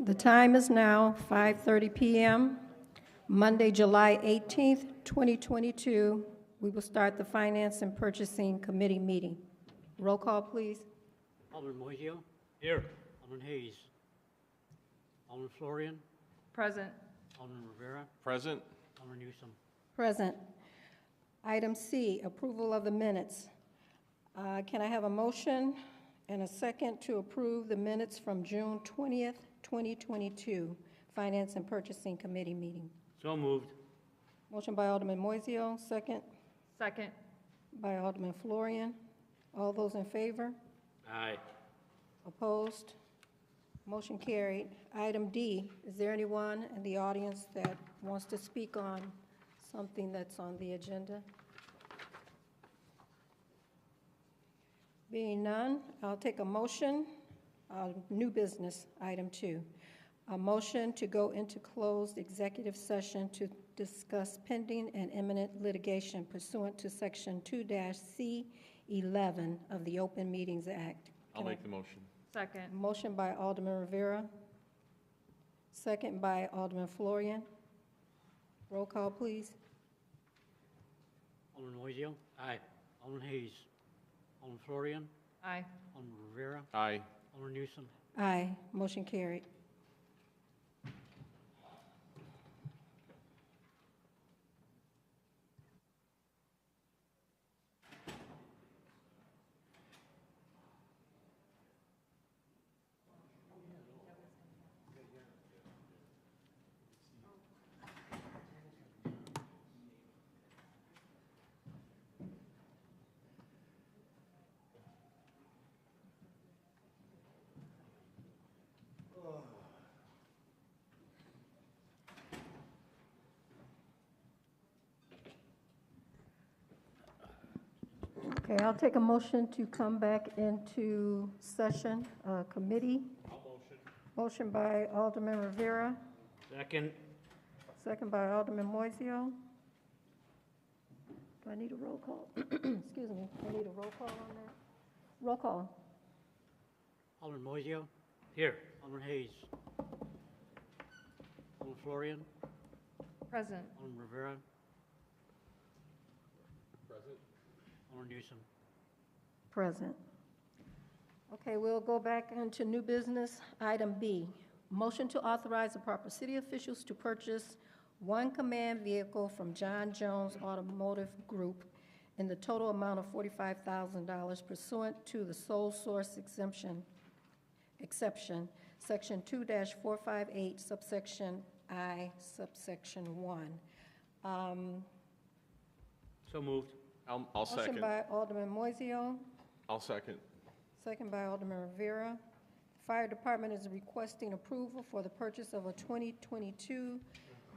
The time is now 5:30 p.m., Monday, July 18th, 2022. We will start the Finance and Purchasing Committee meeting. Roll call, please. Alderman Moiseo. Here. Alderman Hayes. Alderman Florian. Present. Alderman Rivera. Present. Alderman Newsom. Present. Item C, approval of the minutes. Can I have a motion and a second to approve the minutes from June 20th, 2022, Finance and Purchasing Committee meeting? So moved. Motion by Alderman Moiseo, second Second. by Alderman Florian. All those in favor? Aye. Opposed? Motion carried. Item D, is there anyone in the audience that wants to speak on something that's on the agenda? Being none, I'll take a motion. New business, item 2. A motion to go into closed executive session to discuss pending and imminent litigation pursuant to Section 2-C11 of the Open Meetings Act. I'll make the motion. Second. Motion by Alderman Rivera, second by Alderman Florian. Roll call, please. Alderman Moiseo. Aye. Alderman Hayes. Alderman Florian. Aye. Alderman Rivera. Aye. Alderman Newsom. Aye. Motion carried. Okay, I'll take a motion to come back into session, committee. Motion by Alderman Rivera, Second. second by Alderman Moiseo. Do I need a roll call? Excuse me, I need a roll call on that. Roll call. Alderman Moiseo. Here. Alderman Hayes. Alderman Florian. Present. Alderman Rivera. Present. Alderman Newsom. Present. Okay, we'll go back into new business. Item B, motion to authorize the proper city officials to purchase one command vehicle from John Jones Automotive Group in the total amount of $45,000 pursuant to the sole source exception, section 2-458, subsection I, subsection 1. So moved. I'll second. Motion by Alderman Moiseo, I'll second. second by Alderman Rivera. The Fire Department is requesting approval for the purchase of a 2022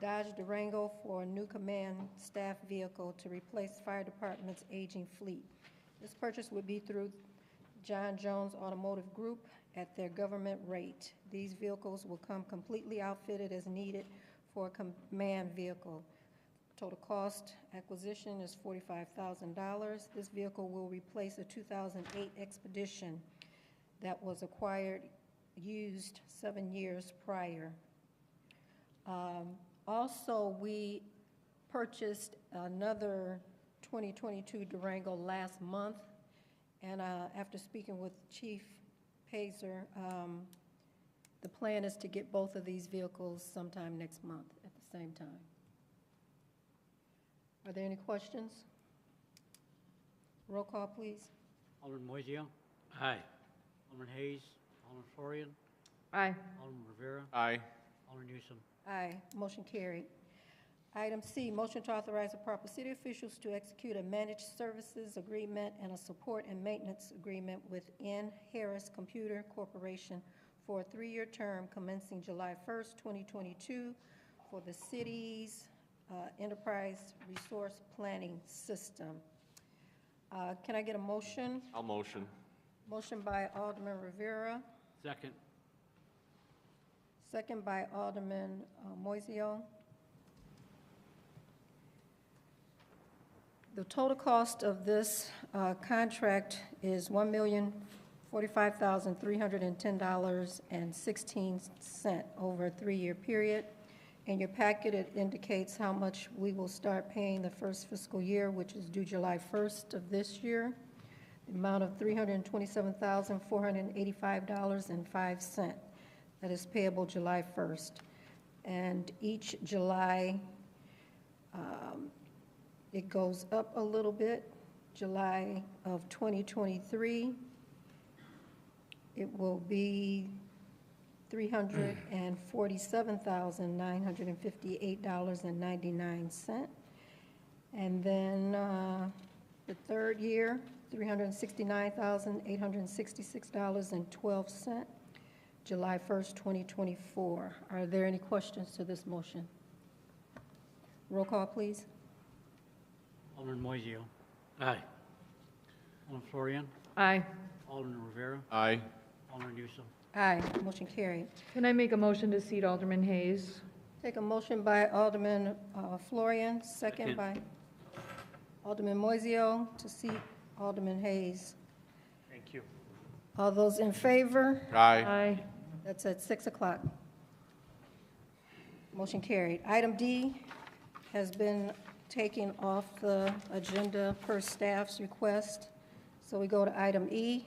Dodge Durango for a new command staff vehicle to replace Fire Department's aging fleet. This purchase would be through John Jones Automotive Group at their government rate. These vehicles will come completely outfitted as needed for a command vehicle. Total cost acquisition is $45,000. This vehicle will replace a 2008 Expedition that was acquired used 7 years prior. Also, we purchased another 2022 Durango last month, and after speaking with Chief Pazer, the plan is to get both of these vehicles sometime next month at the same time. Are there any questions? Roll call, please. Alderman Moiseo. Aye. Alderman Hayes. Alderman Florian. Aye. Alderman Rivera. Aye. Alderman Newsom. Aye. Motion carried. Item C, motion to authorize the proper city officials to execute a managed services agreement and a support and maintenance agreement with N. Harris Computer Corporation for a 3-year term commencing July 1st, 2022 for the city's enterprise resource planning system. Can I get a motion? I'll motion. Motion by Alderman Rivera, Second. second by Alderman Moiseo. The total cost of this contract is $1,045,310.16 over a 3-year period. In your packet, it indicates how much we will start paying the first fiscal year, which is due July 1st of this year, the amount of $327,485.05. That is payable July 1st. And each July, it goes up a little bit. July of 2023, it will be $347,958.99. And then the third year, $369,866.12, July 1st, 2024. Are there any questions to this motion? Roll call, please. Alderman Moiseo. Aye. Alderman Florian. Aye. Alderman Rivera. Aye. Alderman Newsom. Aye, motion carried. Can I make a motion to seat Alderman Hayes? Take a motion by Alderman Florian, second Second. by Alderman Moiseo to seat Alderman Hayes. Thank you. All those in favor? Aye. Aye. That's at 6 o'clock. Motion carried. Item D has been taken off the agenda per staff's request. So we go to item E.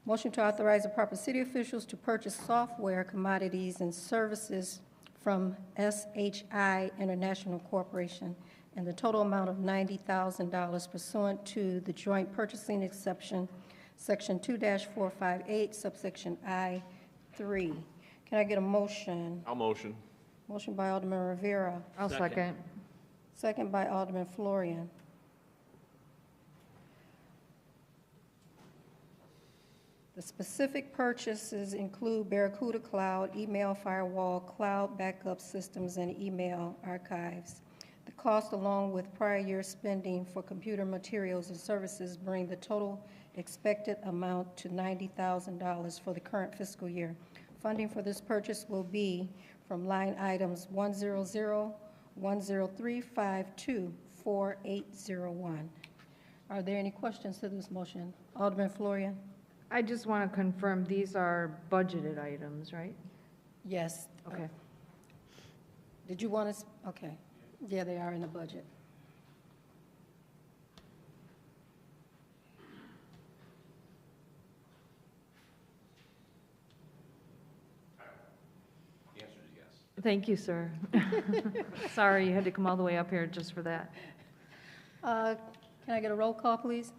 Motion to authorize the proper city officials to purchase software, commodities, and services from SHI International Corporation in the total amount of $90,000 pursuant to the joint purchasing exception, Section 2-458, subsection I-3. Can I get a motion? I'll motion. Motion by Alderman Rivera, I'll Second. second. second by Alderman Florian. The specific purchases include Barracuda Cloud, email firewall, cloud backup systems, and email archives. The cost, along with prior year spending for computer materials and services, bring the total expected amount to $90,000 for the current fiscal year. Funding for this purchase will be from line items 100-10352-4801. Are there any questions to this motion? Alderman Florian? I just want to confirm these are budgeted items, right? Yes. Okay. Did you want to, okay. Yeah, they are in the budget. The answer is yes. Thank you, sir. Sorry, you had to come all the way up here just for that. Can I get a roll call, please?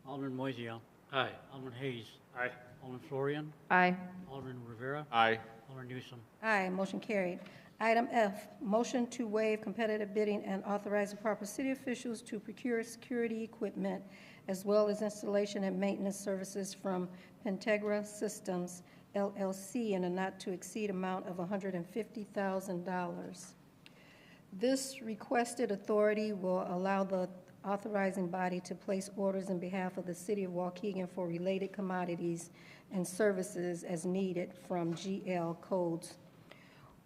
Alderman Moiseo. Aye. Alderman Hayes. Aye. Alderman Florian. Aye. Alderman Rivera. Aye. Alderman Newsom. Aye, motion carried. Item F, motion to waive competitive bidding and authorize the proper city officials to procure security equipment as well as installation and maintenance services from Pentegra Systems LLC in a not-to-exceed amount of $150,000. This requested authority will allow the authorizing body to place orders in behalf of the city of Waukegan for related commodities and services as needed from GL codes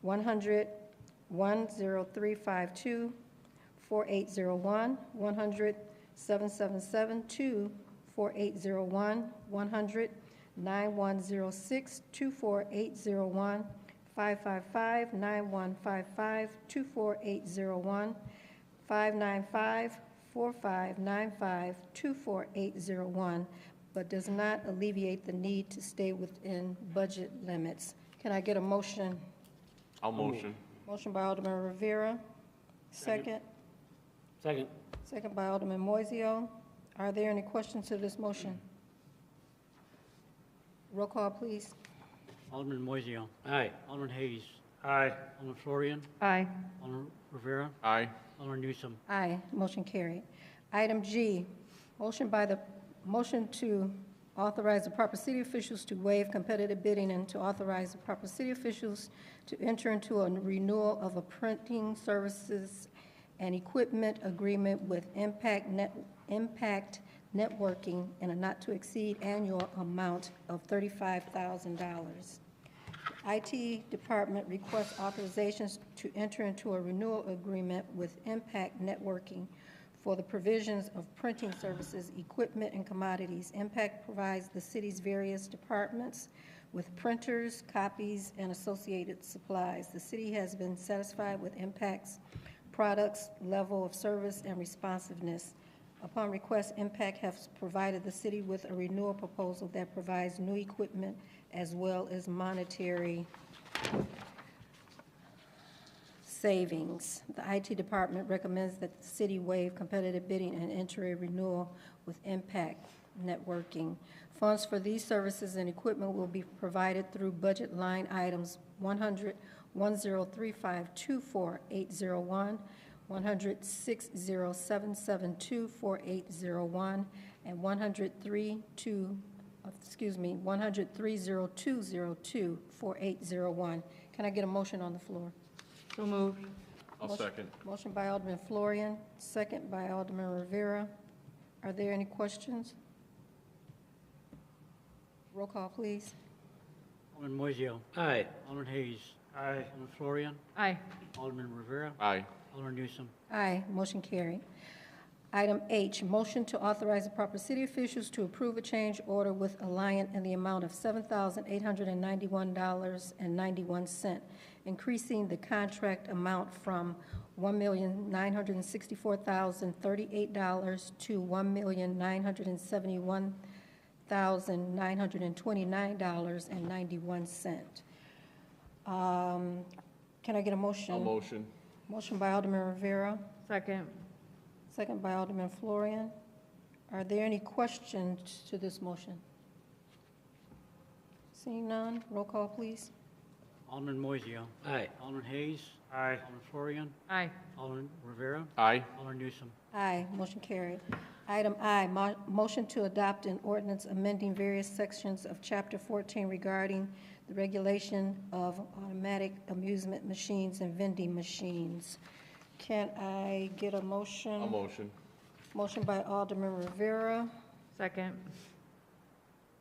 100-10352-4801, 100-777-2-4801, 100-9106-24801, 555-9155-24801, 595-4595-24801, but does not alleviate the need to stay within budget limits. Can I get a motion? I'll motion. Motion by Alderman Rivera, second. Second. Second by Alderman Moiseo. Are there any questions to this motion? Roll call, please. Alderman Moiseo. Aye. Alderman Hayes. Aye. Alderman Florian. Aye. Alderman Rivera. Aye. Alderman Newsom. Aye, motion carried. Item G, motion to authorize the proper city officials to waive competitive bidding and to authorize the proper city officials to enter into a renewal of a printing services and equipment agreement with Impact Networking in a not-to-exceed annual amount of $35,000. IT Department requests authorizations to enter into a renewal agreement with Impact Networking for the provisions of printing services, equipment, and commodities. Impact provides the city's various departments with printers, copies, and associated supplies. The city has been satisfied with Impact's products, level of service, and responsiveness. Upon request, Impact has provided the city with a renewal proposal that provides new equipment as well as monetary savings. The IT department recommends that the city waive competitive bidding and enter a renewal with Impact Networking. Funds for these services and equipment will be provided through budget line items 100-103524-801, 100-60772-4801, and 100-30202-4801. Can I get a motion on the floor? So moved. I'll second. Motion by Alderman Florian, second by Alderman Rivera. Are there any questions? Roll call, please. Alderman Moiseo. Aye. Alderman Hayes. Aye. Alderman Florian. Aye. Alderman Rivera. Aye. Alderman Newsom. Aye, motion carried. Item H, motion to authorize the proper city officials to approve a change order with Alliant in the amount of $7,891.91, increasing the contract amount from $1,964,038 to $1,971,929.91. Can I get a motion? I'll motion. Motion by Alderman Rivera, Second. second by Alderman Florian. Are there any questions to this motion? Seeing none, roll call, please. Alderman Moiseo. Aye. Alderman Hayes. Aye. Alderman Florian. Aye. Alderman Rivera. Aye. Alderman Newsom. Aye, motion carried. Item I, motion to adopt an ordinance amending various sections of Chapter 14 regarding the regulation of automatic amusement machines and vending machines. Can I get a motion? I'll motion. Motion by Alderman Rivera, Second.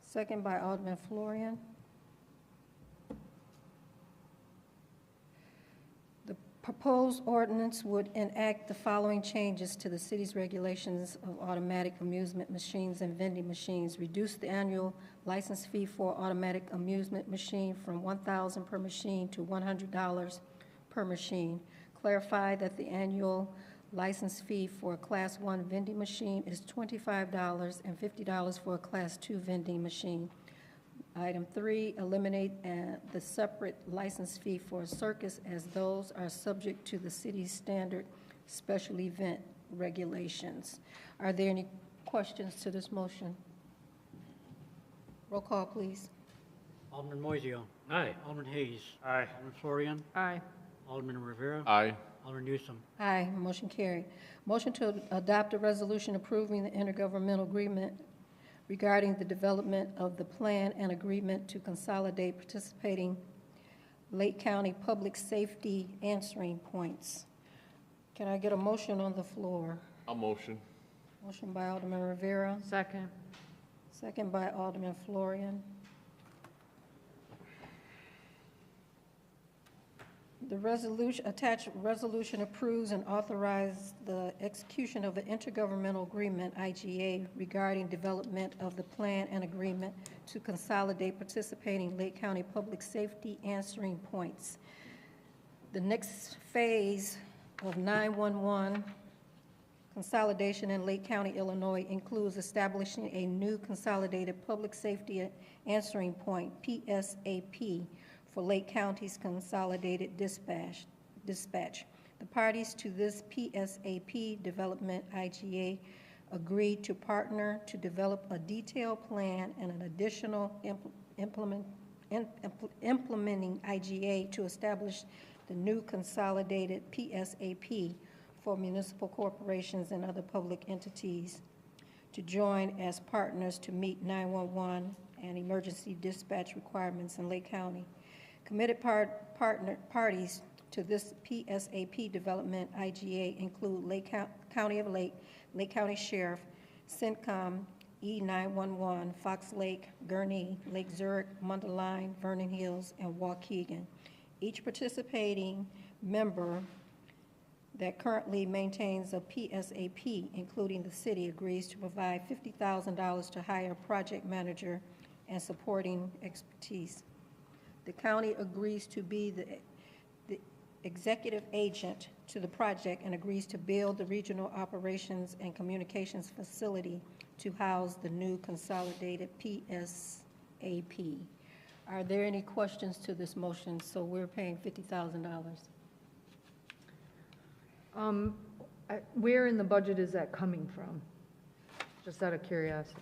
second by Alderman Florian. The proposed ordinance would enact the following changes to the city's regulations of automatic amusement machines and vending machines. Reduce the annual license fee for automatic amusement machine from $1,000 per machine to $100 per machine. Clarify that the annual license fee for a Class 1 vending machine is $25 and $50 for a Class 2 vending machine. Item 3, eliminate the separate license fee for a circus, as those are subject to the city's standard special event regulations. Are there any questions to this motion? Roll call, please. Alderman Moiseo. Aye. Alderman Hayes. Aye. Alderman Florian. Aye. Alderman Rivera. Aye. Alderman Newsom. Aye, motion carried. Motion to adopt a resolution approving the intergovernmental agreement regarding the development of the plan and agreement to consolidate participating Lake County public safety answering points. Can I get a motion on the floor? I'll motion. Motion by Alderman Rivera, Second. second by Alderman Florian. The attached resolution approves and authorizes the execution of an intergovernmental agreement, IGA, regarding development of the plan and agreement to consolidate participating Lake County public safety answering points. The next phase of 911 consolidation in Lake County, Illinois, includes establishing a new consolidated public safety answering point, PSAP, for Lake County's consolidated dispatch. The parties to this PSAP development, IGA, agreed to partner to develop a detailed plan and an additional implementing IGA to establish the new consolidated PSAP for municipal corporations and other public entities to join as partners to meet 911 and emergency dispatch requirements in Lake County. Committed parties to this PSAP development IGA include Lake County of Lake, Lake County Sheriff, CENTCOM, E911, Fox Lake, Gurnee, Lake Zurich, Mundelein, Vernon Hills, and Waukegan. Each participating member that currently maintains a PSAP, including the city, agrees to provide $50,000 to hire a project manager and supporting expertise. The county agrees to be the executive agent to the project and agrees to build the regional operations and communications facility to house the new consolidated PSAP. Are there any questions to this motion? So we're paying $50,000. Where in the budget is that coming from? Just out of curiosity.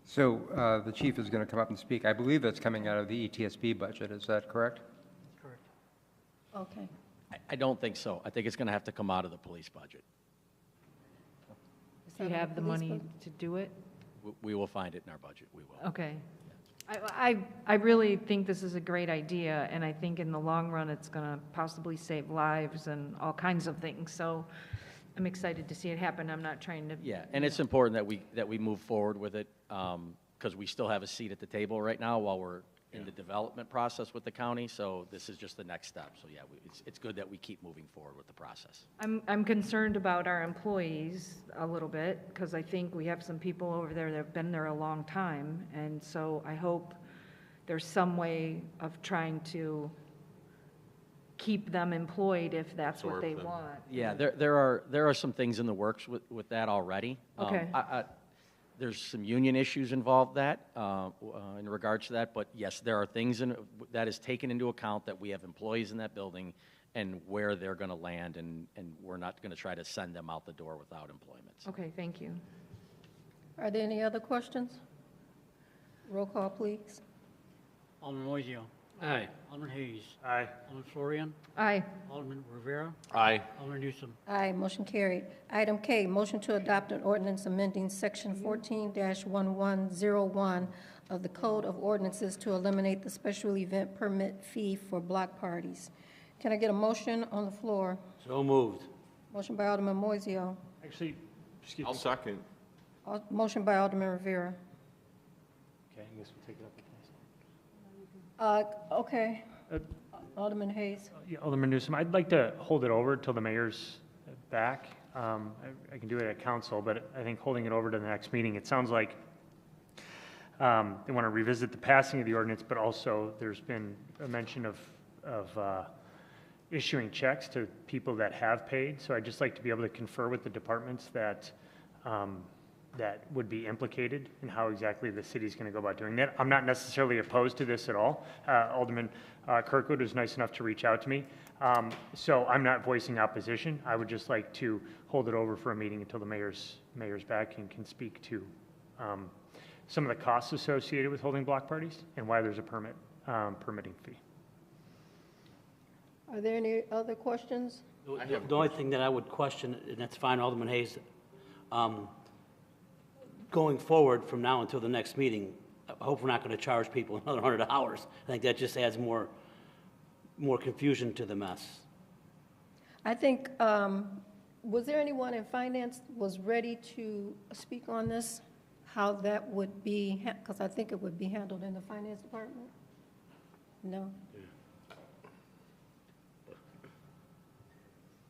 So the chief is going to come up and speak. I believe that's coming out of the ETSP budget. Is that correct? Correct. Okay. I don't think so. I think it's going to have to come out of the police budget. Is Do you that have the police money budget? to do it? We will find it in our budget. We will. Okay. I really think this is a great idea, and I think in the long run, it's going to possibly save lives and all kinds of things. So I'm excited to see it happen. I'm not trying to. Yeah, and it's important that we move forward with it because we still have a seat at the table right now while we're in the development process with the county. So this is just the next step. So yeah, it's good that we keep moving forward with the process. I'm concerned about our employees a little bit, because I think we have some people over there that have been there a long time, and so I hope there's some way of trying to keep them employed if that's what they Absorb them. want. Yeah, there are some things in the works with that already. Okay. There's some union issues involved that in regards to that, but yes, there are things that is taken into account that we have employees in that building and where they're going to land, and we're not going to try to send them out the door without employment. So. Okay, thank you. Are there any other questions? Roll call, please. Alderman Moiseo. Aye. Alderman Hayes. Aye. Alderman Florian. Aye. Alderman Rivera. Aye. Alderman Newsom. Aye, motion carried. Item K, motion to adopt an ordinance amending Section 14-1101 of the Code of Ordinances to eliminate the special event permit fee for block parties. Can I get a motion on the floor? So moved. Motion by Alderman Moiseo. Actually, excuse I'll me. second. Motion by Alderman Rivera. Okay, I guess we'll take it up at this. Okay. Uh, Alderman Hayes. Yeah, Alderman Newsom, I'd like to hold it over till the mayor's back. I can do it at council, but I think holding it over to the next meeting, it sounds like they want to revisit the passing of the ordinance, but also there's been a mention of issuing checks to people that have paid. So I'd just like to be able to confer with the departments that that would be implicated in how exactly the city's going to go about doing that. I'm not necessarily opposed to this at all. Alderman Kirkwood was nice enough to reach out to me. So I'm not voicing opposition. I would just like to hold it over for a meeting until the mayor's back and can speak to some of the costs associated with holding block parties and why there's a permitting fee. Are there any other questions? The only thing that I would question, and that's fine, Alderman Hayes, going forward from now until the next meeting, I hope we're not going to charge people another $100. I think that just adds more confusion to the mess. I think, was there anyone in finance was ready to speak on this? How that would be, because I think it would be handled in the finance department? No?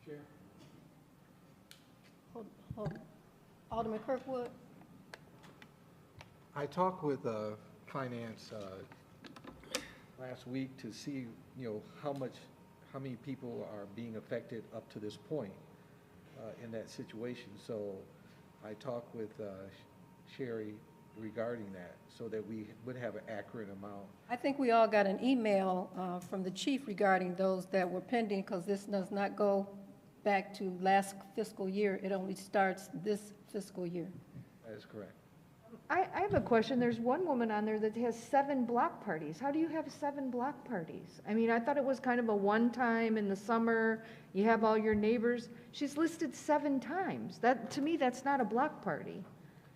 Chair. Hold. Alderman Kirkwood? I talked with finance last week to see, how many people are being affected up to this point in that situation. So I talked with Sherry regarding that so that we would have an accurate amount. I think we all got an email from the chief regarding those that were pending, because this does not go back to last fiscal year. It only starts this fiscal year. That is correct. I have a question. There's one woman on there that has 7 block parties. How do you have 7 block parties? I mean, I thought it was kind of a one-time in the summer, you have all your neighbors. She's listed 7 times. That, to me, that's not a block party.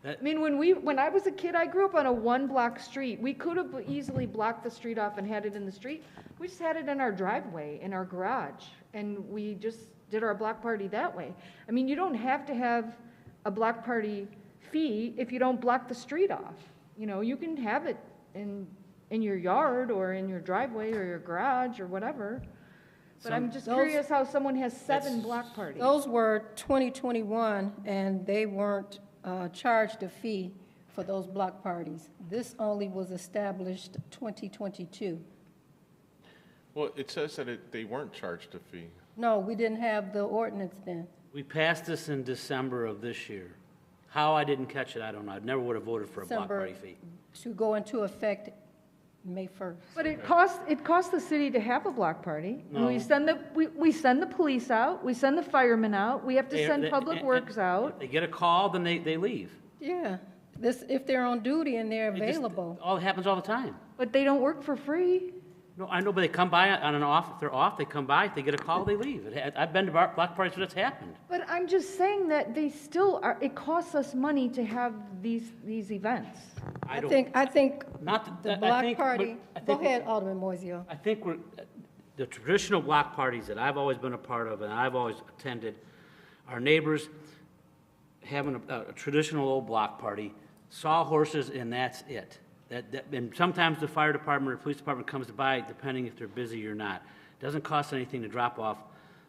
I mean, when I was a kid, I grew up on a 1-block street. We could have easily blocked the street off and had it in the street. We just had it in our driveway, in our garage, and we just did our block party that way. I mean, you don't have to have a block party fee if you don't block the street off. You know, you can have it in your yard or in your driveway or your garage or whatever. But I'm just curious how someone has 7 block parties. Those were 2021, and they weren't charged a fee for those block parties. This only was established 2022. Well, it says that they weren't charged a fee. No, we didn't have the ordinance then. We passed this in December of this year. How I didn't catch it, I don't know. I never would have voted for a block December party fee. to go into effect May 1st. But it costs the city to have a block party. No. We send the police out, we send the firemen out, we have to send public and- works out. If they get a call, then they leave. Yeah, this, if they're on duty and they're It just- available. It happens all the time. But they don't work for free. No, I know, but they come by on an off, if they're off, they come by, if they get a call, they leave. I've been to block parties where that's happened. But I'm just saying that they still are, it costs us money to have these events. I don't- think Not the I block think- party, but I go think- ahead, Alderman Moiseo. I think the traditional block parties that I've always been a part of and I've always attended, our neighbors having a traditional old block party, sawhorses, and that's it. And sometimes the fire department or police department comes by, depending if they're busy or not. Doesn't cost anything to drop off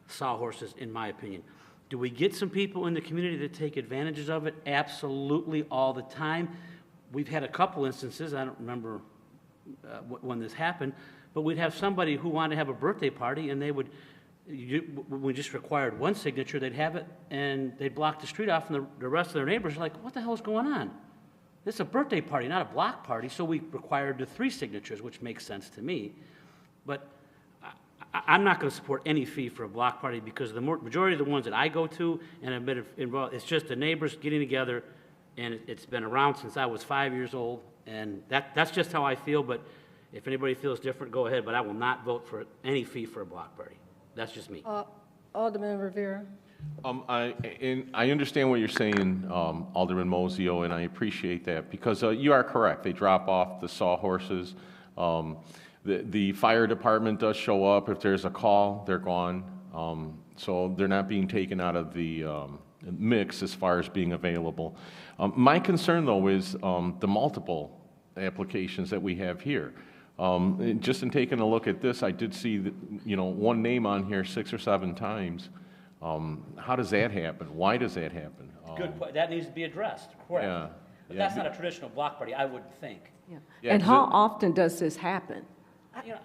sawhorses, in my opinion. Do we get some people in the community that take advantages of it? Absolutely, all the time. We've had a couple instances, I don't remember when this happened, but we'd have somebody who wanted to have a birthday party, and they would, we just required one signature, they'd have it, and they'd block the street off, and the rest of their neighbors are like, what the hell is going on? This is a birthday party, not a block party, so we required the 3 signatures, which makes sense to me. But I'm not going to support any fee for a block party because the majority of the ones that I go to and have been involved, it's just the neighbors getting together, and it's been around since I was 5 years old, and that's just how I feel. But if anybody feels different, go ahead. But I will not vote for any fee for a block party. That's just me. Alderman Rivera. I understand what you're saying, Alderman Mosio, and I appreciate that, because you are correct. They drop off the sawhorses. The fire department does show up. If there's a call, they're gone. So they're not being taken out of the mix as far as being available. My concern, though, is the multiple applications that we have here. Just in taking a look at this, I did see that, one name on here 6 or 7 times. How does that happen? Why does that happen? Good point. That needs to be addressed, correct. Yeah. But that's not a traditional block party, I would think. Yeah, And 'cause how often does this happen? You know,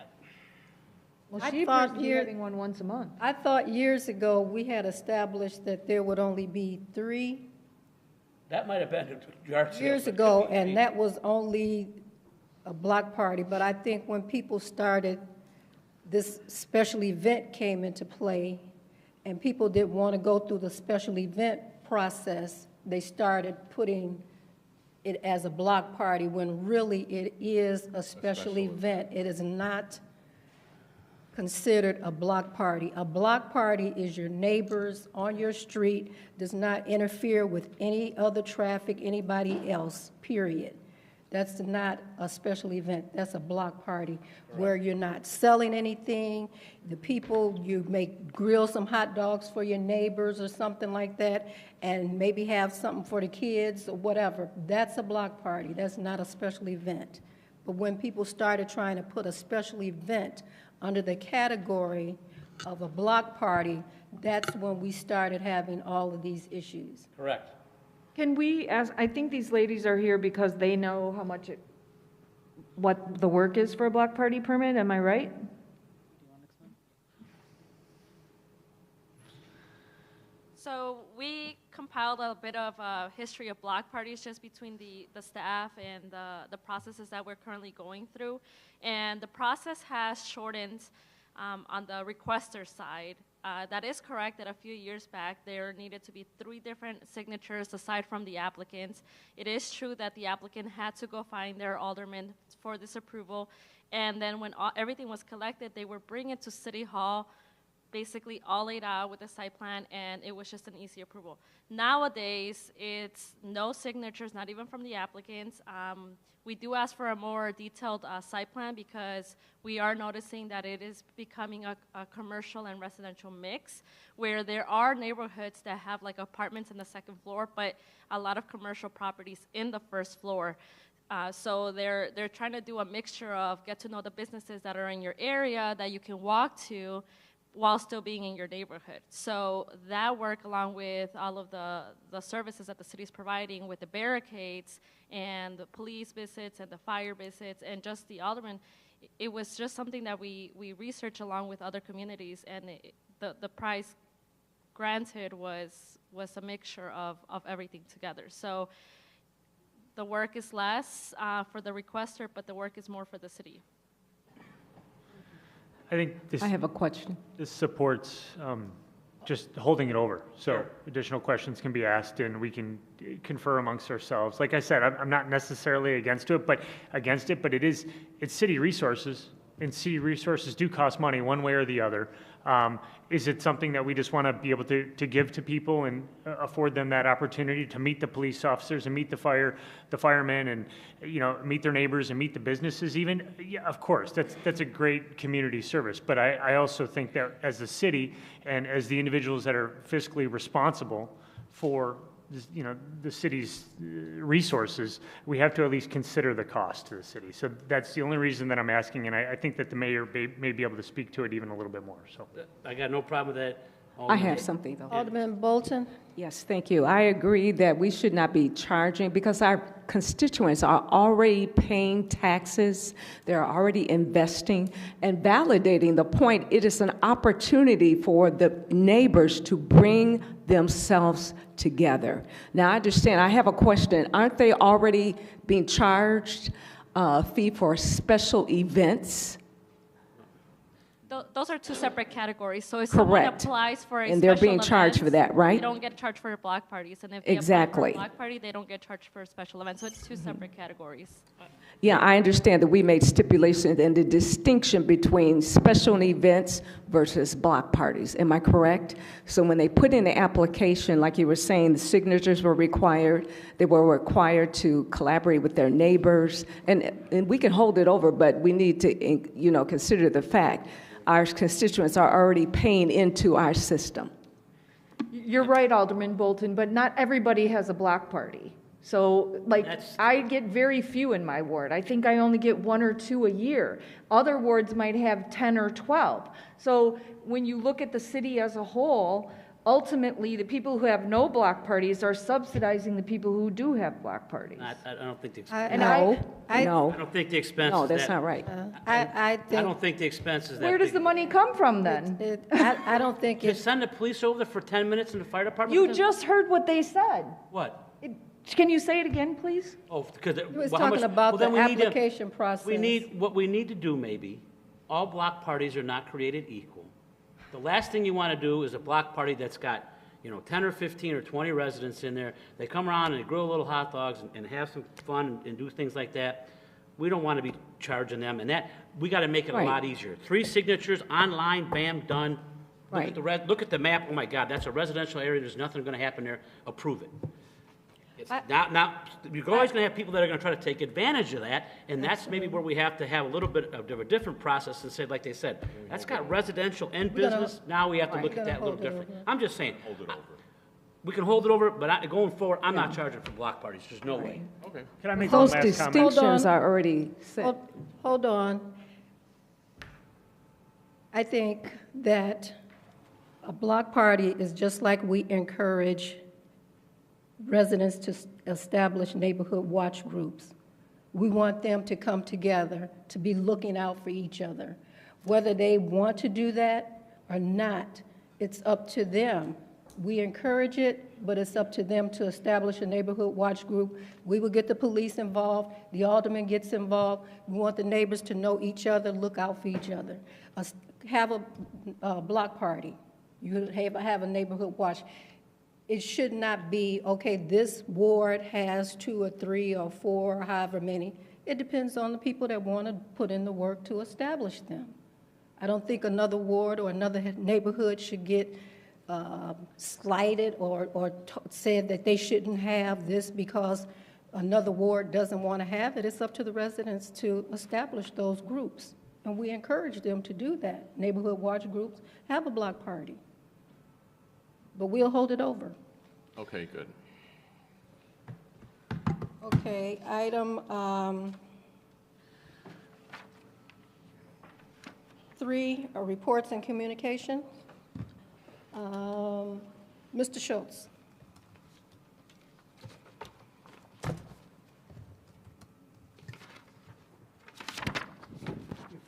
Well, I she thought appears to be here- having one once a month. I thought years ago we had established that there would only be 3 that might have been a yard sale. years but it ago, could be and three. that was only a block party. But I think when people started, this special event came into play, and people didn't want to go through the special event process, they started putting it as a block party when really it is a special event. It is not considered a block party. A block party is your neighbors on your street, does not interfere with any other traffic, anybody else, period. That's not a special event, that's a block party where you're not selling anything. The people, you may grill some hot dogs for your neighbors or something like that, and maybe have something for the kids or whatever. That's a block party, that's not a special event. But when people started trying to put a special event under the category of a block party, that's when we started having all of these issues. Correct. Can we ask, I think these ladies are here because they know how much what the work is for a block party permit, am I right? So we compiled a bit of a history of block parties just between the staff and the processes that we're currently going through. And the process has shortened on the requester side. That is correct that a few years back there needed to be 3 different signatures aside from the applicants. It is true that the applicant had to go find their alderman for this approval. And then when everything was collected, they were bringing it to City Hall basically all laid out with the site plan, and it was just an easy approval. Nowadays, it's no signatures, not even from the applicants. We do ask for a more detailed site plan because we are noticing that it is becoming a commercial and residential mix, where there are neighborhoods that have like apartments in the second floor, but a lot of commercial properties in the first floor. So they're trying to do a mixture of get to know the businesses that are in your area that you can walk to while still being in your neighborhood. So that work, along with all of the services that the city is providing with the barricades and the police visits and the fire visits and just the alderman, it was just something that we researched along with other communities, and the price granted was a mixture of everything together. So the work is less for the requester, but the work is more for the city. I think this. I have a question. This supports just holding it over. So additional questions can be asked and we can confer amongst ourselves. Like I said, I'm not necessarily against it, but it's city resources, and city resources do cost money one way or the other. Is it something that we just want to be able to give to people and afford them that opportunity to meet the police officers and meet the firemen and, meet their neighbors and meet the businesses even? Yeah, of course, that's a great community service. But I also think that as the city and as the individuals that are fiscally responsible for the city's resources, we have to at least consider the cost to the city. So that's the only reason that I'm asking, and I think that the mayor may be able to speak to it even a little bit more. So I got no problem with that. I have something, though. Alderman Bolton? Yes, thank you. I agree that we should not be charging because our constituents are already paying taxes. They're already investing and validating the point. It is an opportunity for the neighbors to bring themselves together. Now, I understand. I have a question. Aren't they already being charged a fee for special events? Those are two separate categories. So if someone Correct. applies for a And they're special being charged event, for that, right? They don't get charged for block parties. And if they apply Exactly. for a block party, they don't get charged for a special event. So it's two separate categories. Yeah, I understand that we made stipulations and the distinction between special events versus block parties. Am I correct? So when they put in the application, like you were saying, the signatures were required. They were required to collaborate with their neighbors. And we can hold it over, but we need to, consider the fact our constituents are already paying into our system. You're right, Alderman Bolton, but not everybody has a block party. So, I get very few in my ward. I think I only get 1 or 2 a year. Other wards might have 10 or 12. So when you look at the city as a whole, ultimately, the people who have no block parties are subsidizing the people who do have block parties. I don't think the No. I don't think the expense No, is that's that- not right. I think. I don't think the expense is that Where does big. the money come from then? I don't think Just it's, send the police over there for 10 minutes and the fire department? You can- just heard what they said. What? Can you say it again, please? Oh, because. he was talking about the application process. What we need to do maybe, all block parties are not created equal. The last thing you want to do is a block party that's got, 10 or 15 or 20 residents in there. They come around and they grill little hot dogs and have some fun and do things like that. We don't want to be charging them, and we got to make it a Right. lot easier. 3 signatures, online, bam, done. Right. Look at the map, oh my God, that's a residential area, there's nothing going to happen there, approve it. Now, you're always going to have people that are going to try to take advantage of that, and that's maybe where we have to have a little bit of a different process and say, like they said, that's got residential and business, now we have to look at that a little different. I'm just saying, we can hold it over, but going forward, I'm not charging for block parties, there's no way. Okay. Can I make one Those last comment? distinctions are already set. Hold on. I think that a block party is just like we encourage residents to establish neighborhood watch groups. We want them to come together, to be looking out for each other. Whether they want to do that or not, it's up to them. We encourage it, but it's up to them to establish a neighborhood watch group. We will get the police involved, the alderman gets involved. We want the neighbors to know each other, look out for each other. Have a block party. You have a neighborhood watch. It should not be, okay, this ward has 2 or 3 or 4 or however many. It depends on the people that want to put in the work to establish them. I don't think another ward or another neighborhood should get slighted or said that they shouldn't have this because another ward doesn't want to have it. It's up to the residents to establish those groups, and we encourage them to do that. Neighborhood watch groups have a block party, but we'll hold it over. Okay, good. Okay, item 3, reports and communication. Mr. Schultz. The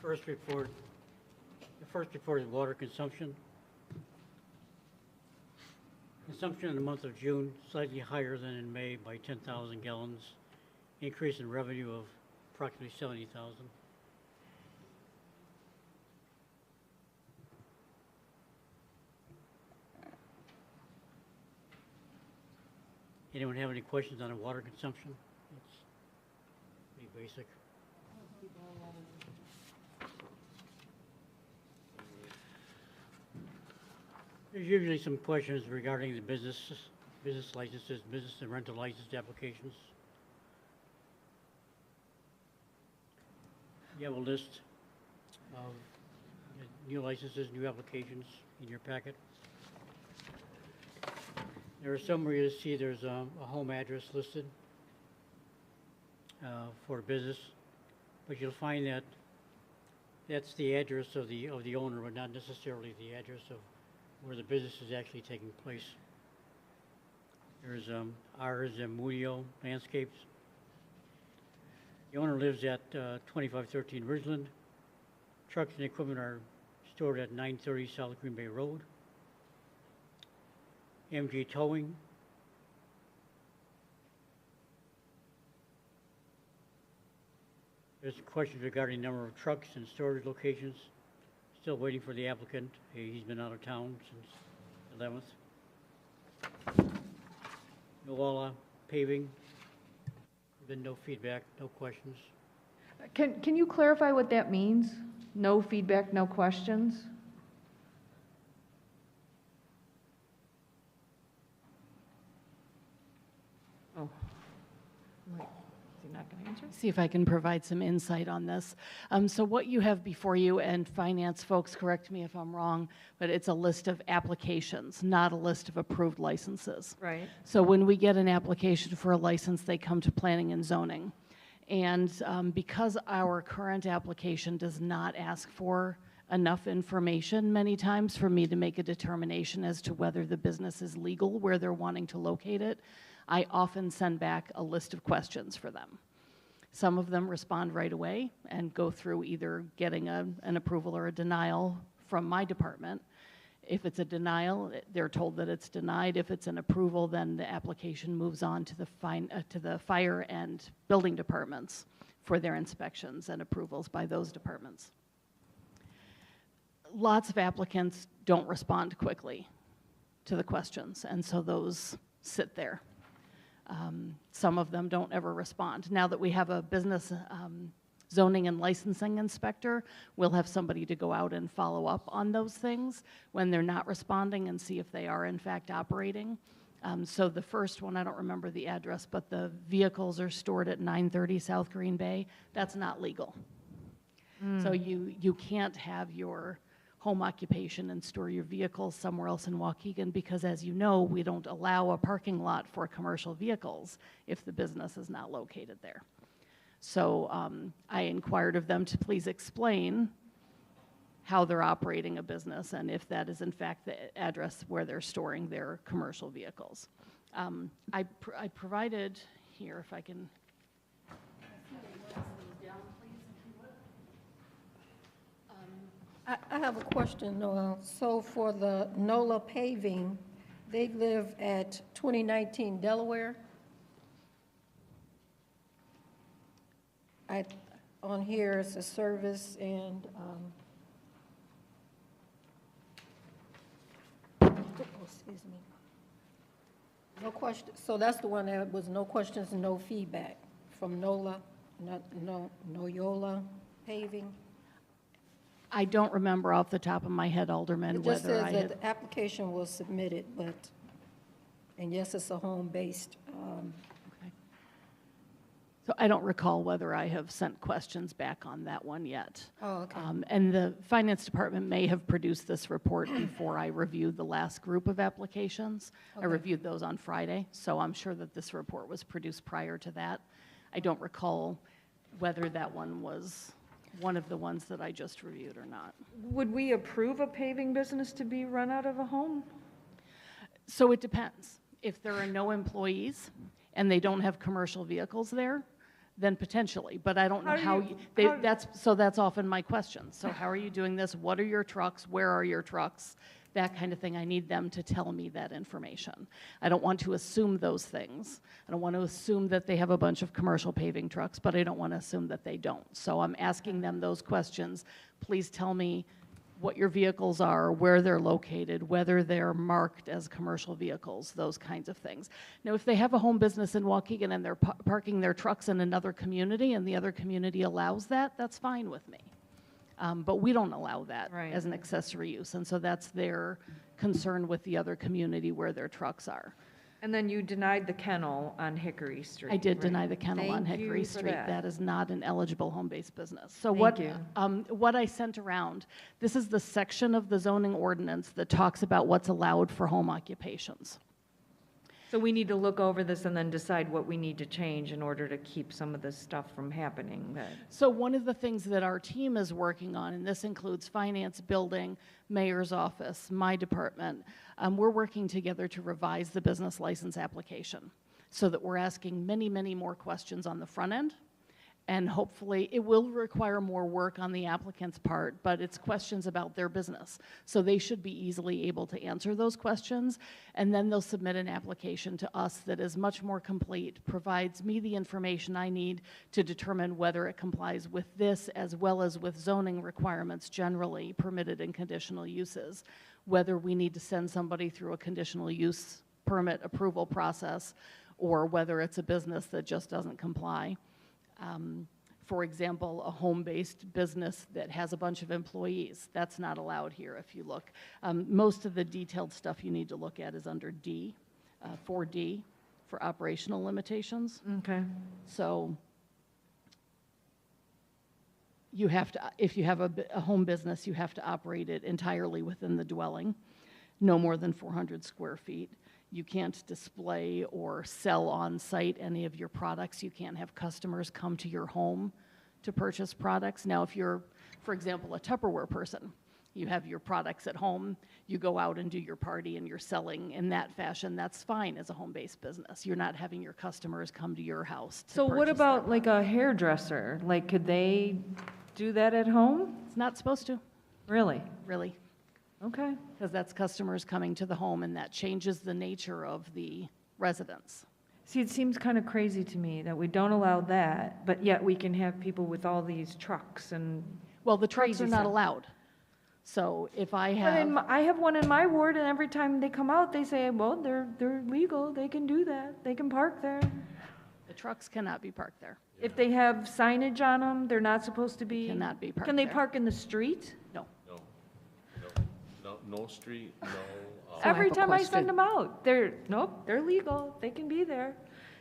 first report is water consumption. Consumption in the month of June slightly higher than in May by 10,000 gallons, increase in revenue of approximately 70,000. Anyone have any questions on the water consumption? It's pretty basic. There's usually some questions regarding the business licenses, business and rental license applications. You have a list of new licenses, new applications in your packet. There are some where you see there's a home address listed for a business, but you'll find that that's the address of the owner, but not necessarily the address of where the business is actually taking place. There's ours in Mudio Landscapes. The owner lives at 2513 Ridgeland. Trucks and equipment are stored at 930 South Green Bay Road. MG Towing. There's questions regarding number of trucks and storage locations. Still waiting for the applicant. He's been out of town since 11th. Noala Paving. Been no feedback, no questions. Can you clarify what that means? No feedback, no questions? Oh, wait, is he not going to answer? See if I can provide some insight on this. So what you have before you, and finance folks, correct me if I'm wrong, but it's a list of applications, not a list of approved licenses. Right. So when we get an application for a license, they come to planning and zoning. And because our current application does not ask for enough information many times for me to make a determination as to whether the business is legal where they're wanting to locate it, I often send back a list of questions for them. Some of them respond right away and go through either getting an approval or a denial from my department. If it's a denial, they're told that it's denied. If it's an approval, then the application moves on to the fire and building departments for their inspections and approvals by those departments. Lots of applicants don't respond quickly to the questions, and so those sit there. Some of them don't ever respond. Now that we have a business zoning and licensing inspector, we'll have somebody to go out and follow up on those things when they're not responding and see if they are in fact operating. So the first one, I don't remember the address, but the vehicles are stored at 930 South Green Bay. That's not legal. So you can't have your home occupation and store your vehicles somewhere else in Waukegan because, as you know, we don't allow a parking lot for commercial vehicles if the business is not located there. So I inquired of them to please explain how they're operating a business and if that is in fact the address where they're storing their commercial vehicles. I provided here, if I can. I have a question, Noel. So for the NOLA Paving, they live at 2019 Delaware? On here, it's a service and, excuse me. No question, so that's the one that was no questions and no feedback from NOLA, Noyola Paving? I don't remember off the top of my head, Alderman, It just whether says I that had. the application was submitted, but, and yes, it's a home-based, Okay. So I don't recall whether I have sent questions back on that one yet. oh, okay. And the Finance Department may have produced this report before I reviewed the last group of applications. I Okay. reviewed those on Friday, so I'm sure that this report was produced prior to that. I don't recall whether that one was one of the ones that I just reviewed or not. Would we approve a paving business to be run out of a home? So it depends. If there are no employees and they don't have commercial vehicles there, then potentially, but I don't know how, that's often my question. So how are you doing this? What are your trucks? Where are your trucks? That kind of thing. I need them to tell me that information. I don't want to assume those things. I don't want to assume that they have a bunch of commercial paving trucks, but I don't want to assume that they don't. So I'm asking them those questions. Please tell me what your vehicles are, where they're located, whether they're marked as commercial vehicles, those kinds of things. Now, if they have a home business in Waukegan and they're parking their trucks in another community and the other community allows that, that's fine with me. But we don't allow that Right. as an accessory use, and so that's their concern with the other community where their trucks are. And then you denied the kennel on Hickory Street. I did right? deny the kennel on Thank Hickory you for Street. that. That is not an eligible home-based business. So Thank you. what I sent around, this is the section of the zoning ordinance that talks about what's allowed for home occupations. So we need to look over this and then decide what we need to change in order to keep some of this stuff from happening. So one of the things that our team is working on, and this includes finance, building, mayor's office, my department, we're working together to revise the business license application so that we're asking many, many more questions on the front end. And hopefully, it will require more work on the applicant's part, but it's questions about their business. So they should be easily able to answer those questions, and then they'll submit an application to us that is much more complete, provides me the information I need to determine whether it complies with this as well as with zoning requirements generally permitted in conditional uses, whether we need to send somebody through a conditional use permit approval process, or whether it's a business that just doesn't comply. For example, a home-based business that has a bunch of employees, that's not allowed here if you look. Most of the detailed stuff you need to look at is under D, 4D, for operational limitations. Okay. So you have to, if you have a home business, you have to operate it entirely within the dwelling, no more than 400 square feet. You can't display or sell on site any of your products. You can't have customers come to your home to purchase products. Now, if you're, for example, a Tupperware person, you have your products at home, you go out and do your party and you're selling in that fashion, that's fine as a home-based business. You're not having your customers come to your house to So what purchase about their like a hairdresser? Like, could they do that at home? It's not supposed to, Really? really, Okay. because that's customers coming to the home, and that changes the nature of the residence. See, it seems kind of crazy to me that we don't allow that, but yet we can have people with all these trucks and. Well, the trucks Crazy are not stuff. allowed. So if I But have, I have one in my ward, and every time they come out, they say, well, they're legal, they can do that, they can park there. the trucks cannot be parked there. If they have signage on them, they're not supposed to be. Cannot be parked Can they there. park in the street? No. No street, no. So I Every have a time I question. send them out, nope, they're legal, they can be there.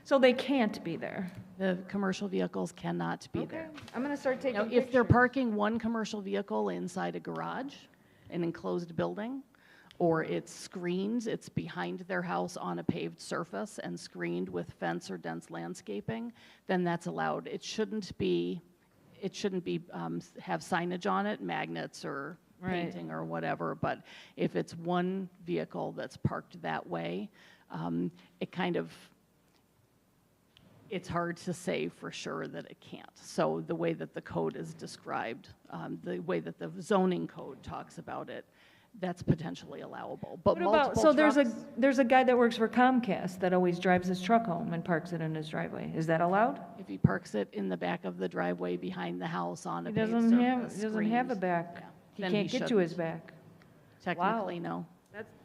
So they can't be there. The commercial vehicles cannot be Okay, there. I'm gonna start taking Now, pictures. if they're parking one commercial vehicle inside a garage, an enclosed building, or it's screened, it's behind their house on a paved surface and screened with fence or dense landscaping, then that's allowed. It shouldn't be, have signage on it, magnets or Right. painting or whatever, but if it's one vehicle that's parked that way, it kind of, it's hard to say for sure that it can't. So the way that the code is described, the way that the zoning code talks about it, that's potentially allowable. But What about, multiple so trucks, there's a guy that works for Comcast that always drives his truck home and parks it in his driveway. Is that allowed? if he parks it in the back of the driveway behind the house on a He paved doesn't have, surface, he doesn't have a screened, back. yeah, He then can't get to his shouldn't. back. Technically, no.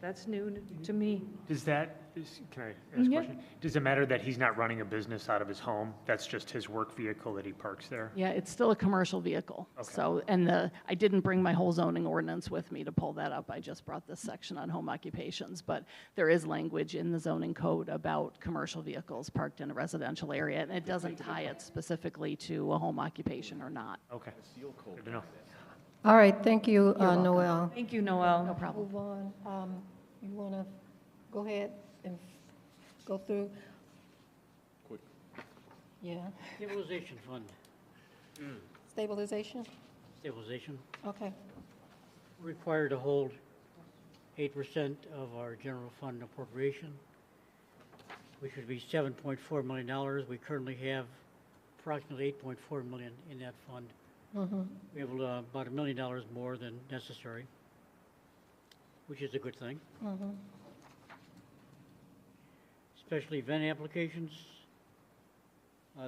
That's new to me. Does that, can I ask a Yeah. question? Does it matter that he's not running a business out of his home? That's just his work vehicle that he parks there? Yeah, it's still a commercial vehicle. Okay. So, I didn't bring my whole zoning ordinance with me to pull that up. I just brought this section on home occupations. But there is language in the zoning code about commercial vehicles parked in a residential area, and it doesn't tie it specifically to a home occupation or not. Okay. Good to know. All right, thank you, You're welcome. Noel. Thank you, Noel. No problem. Move on. You want to go ahead and go through? Quick. Yeah, Stabilization fund, stabilization? stabilization. Okay. We're required to hold 8% of our general fund appropriation, which would be $7.4 million. We currently have approximately $8.4 million in that fund. We have about $1 million more than necessary, which is a good thing. Special event applications,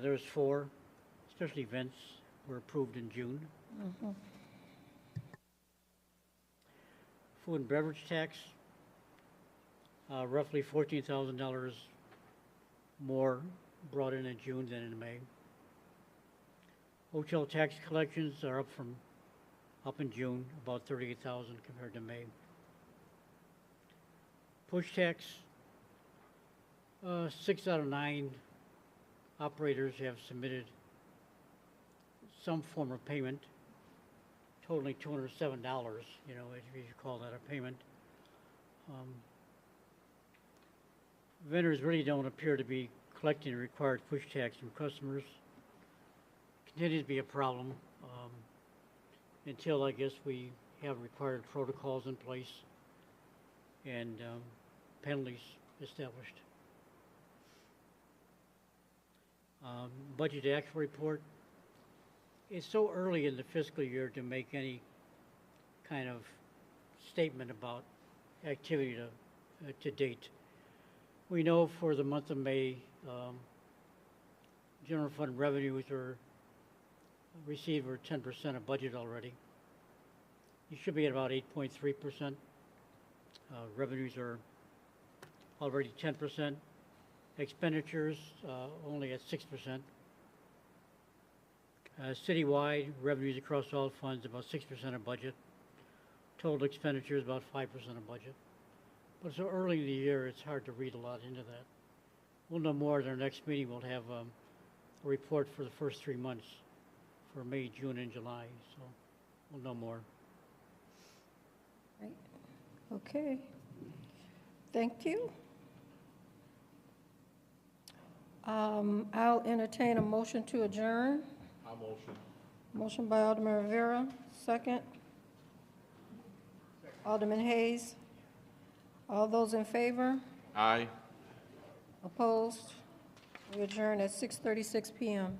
there's 4 special events were approved in June. Food and beverage tax, roughly $14,000 more brought in June than in May. Hotel tax collections are up in June, about 38,000 compared to May. Push tax, 6 out of 9 operators have submitted some form of payment, totaling $207, you know, if you call that a payment. Vendors really don't appear to be collecting the required push tax from customers. Continues to be a problem until, I guess, we have required protocols in place and penalties established. Budget actual report. It's so early in the fiscal year to make any kind of statement about activity to date. We know for the month of May, general fund revenues are received were 10% of budget already. You should be at about 8.3%. Revenues are already 10%. Expenditures only at 6%. Citywide revenues across all funds about 6% of budget. Total expenditures about 5% of budget. But so early in the year, it's hard to read a lot into that. We'll know more at our next meeting. We'll have a report for the first 3 months for May, June, and July. So we'll know more. Right. Okay. Thank you. I'll entertain a motion to adjourn. I'll motion. Motion by Alderman Rivera, second. Alderman Hayes. All those in favor? Aye. Opposed? We adjourn at 6:36 p.m.